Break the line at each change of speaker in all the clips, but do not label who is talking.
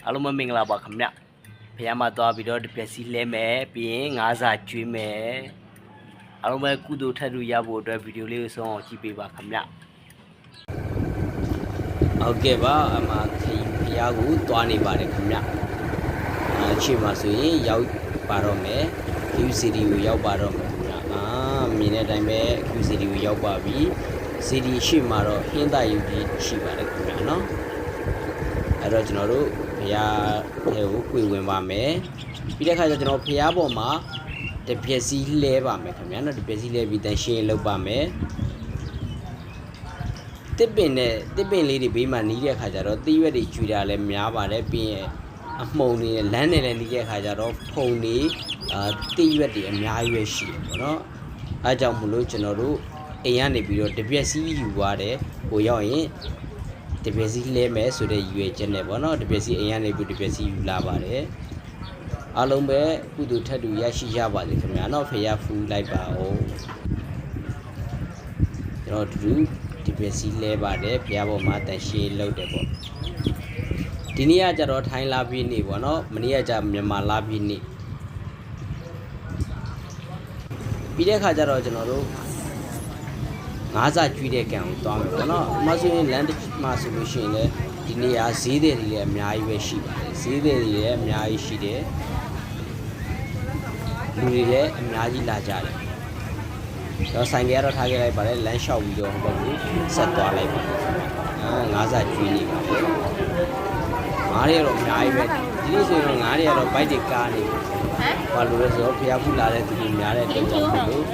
အားလုံးပဲမင်္ဂလာပါခင်ဗျဖះမှာသွားပြီးတော့တပြက်စီလဲမယ်ပြီးရင်ငါးစာကျွေးမယ်အားလုံးပဲကုသိုလ်ထပ်လို့ရဖို့အတွက်ဗီဒီယိုလေးကိုဆုံးအောင်ကြည့်ပေးပါခင်ဗျဟုတ်ကဲ့ပါအမခေဖះကိုသွားနေပါတယ်ခင်ဗျအချိန်မှာဆိုရင်ရောက်ပါတော့မယ် QCD ကိုရောက်ပါတော့မယ်ခင်ဗျမြင်တဲ့အတိုင်းပဲ QCD ကိုရောက်ပါပြီ CD ရှိမှာတော့ဟင်းသားယူကြီးရှိပါတယ်ခင်ဗျနော်အဲ့တော့ကျွန်တော်တို့ဖះထဲကိုဝင်ပါမယ်ပြီးတဲ့အခါကျကျွန်တော်ဖះပေါ်မှာတပြက်စီလဲပါမယ်ခင်ဗျနော်တပြက်စီလဲပြီးတန်ရှင်းလုပ်ပါမယ်တစ်ပင်လေးတွေဘေးမှာနီးတဲ့အခါကျတော့သီးရွက်တွေကျွေတာလည်းများပါတယ်ပြီးရင်အမှုန်တွေလမ်းနယ်လည်းနီးတဲ့အခါကျတော့ဖုံတွေသီးရွက်တွေအများကြီးပဲရှိတယ်ပေါ့နော်အဲကြောင့်မလို့ကျွန်တော်တို့အိမ်ကနေပြီးတော့တပြက်စီယူသွားတယ်ဟိုရောက်ရင်တပြက်စီလဲမယ်ဆိုတဲ့ရွေချက်နဲ့ပေါ့နော်တပြက်စီအိမ်ကနေပြီးတပြက်စီယူလာပါတယ်အားလုံးပဲကုသိုလ်ထပ်တူရရှိကြပါစေခင်ဗျာနော်ဖះဖူးလိုက်ပါဦးကျွန်တော်တို့ဒီပစ္စည်းလဲပါတယ်ဖះပေါ်မှာတန်ရှင်းလုပ်တယ်ပေါ့ဒီနေ့ကကြတော့ထိုင်းလာပြီးနေပေါ့နော်မနေ့ကကြမြန်မာလာပြီးနေပြီးတဲ့ခါကျတော့ကျွန်တော်တို့ငါးစာကျွေးတဲ့ကံကိုသွားမယ်ပေါ့နော်အမဆိုရင်လမ်းမှာဆိုလို့ရှိရင်လည်းဒီနေ့ကဈေးတွေလည်းအများကြီးပဲရှိပါတယ်ဈေးတွေလည်းအများကြီးရှိတယ်လူတွေလည်းအများကြီးလာကြတယ်တော့ဆိုင်ကကတော့ထားခဲ့လိုက်ပါတယ်လမ်းလျှောက်ပြီးတော့ဟိုဘက်ကိုဆက်သွားလိုက်ပါတယ်ငါးစာကျွေးနေပါတယ်ငါးတွေကတော့အများကြီးပဲဒီနေ့ဆိုရင်ငါးတွေကတော့ဘိုက်တွေကားနေဘာလို့လဲဆိုတော့ဖျားဖူးလာတဲ့သူတွေများတဲ့အတွက်ကြောင့်လို့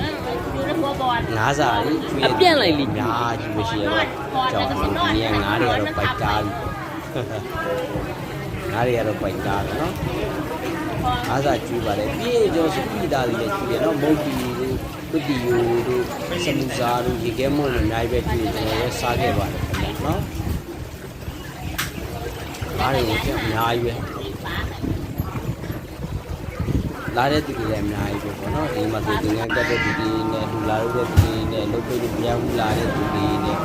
ငါးစာကြီးကျွေးအပြန့်လိုက်လိမ့်များကြီးပဲရှိရတော့ကြောင့်ဒီနေ့ငါးတွေကတော့ဘိုက်ကားငါးတွေကတော့ဘိုက်ကားပဲနော်အားစာကျွေးပါတယ်ပြည့်ကျော်စပီတာလေးလည်းကျွေးတယ်နော်မုတ်တီတို့ပတီယိုတို့စမူစာတို့ရေခဲမုန့်တွေအများကြီးပဲကျွေးကျွန်တော်လည်းစားခဲ့ပါတယ်ခင်ဗျာနော်အားတွေကိုအများကြီးပဲလာတဲ့သူတွေလည်းအများကြီးပဲပေါ့နော်ဒီမှာဆိုဒီငန်းကတ်တဲ့သူတွေနဲ့လူလာတဲ့သူတွေနဲ့လုတ်ပိတ်လို့ပြောင်းလာတဲ့သူတွေနဲ့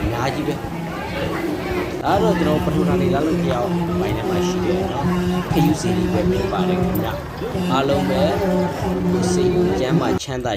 အများကြီးပဲအဲ့တော့ကျွန်တော်ပထမနေ့လာလို့ကြောက်ပိုင်းထဲမှာရှိတယ်နော်ခယူစီလေးပဲဖြစ်ပါတယ်ခင်ဗျာအားလုံးပဲစိတ်ကျမ်းမှာချမ်းသာ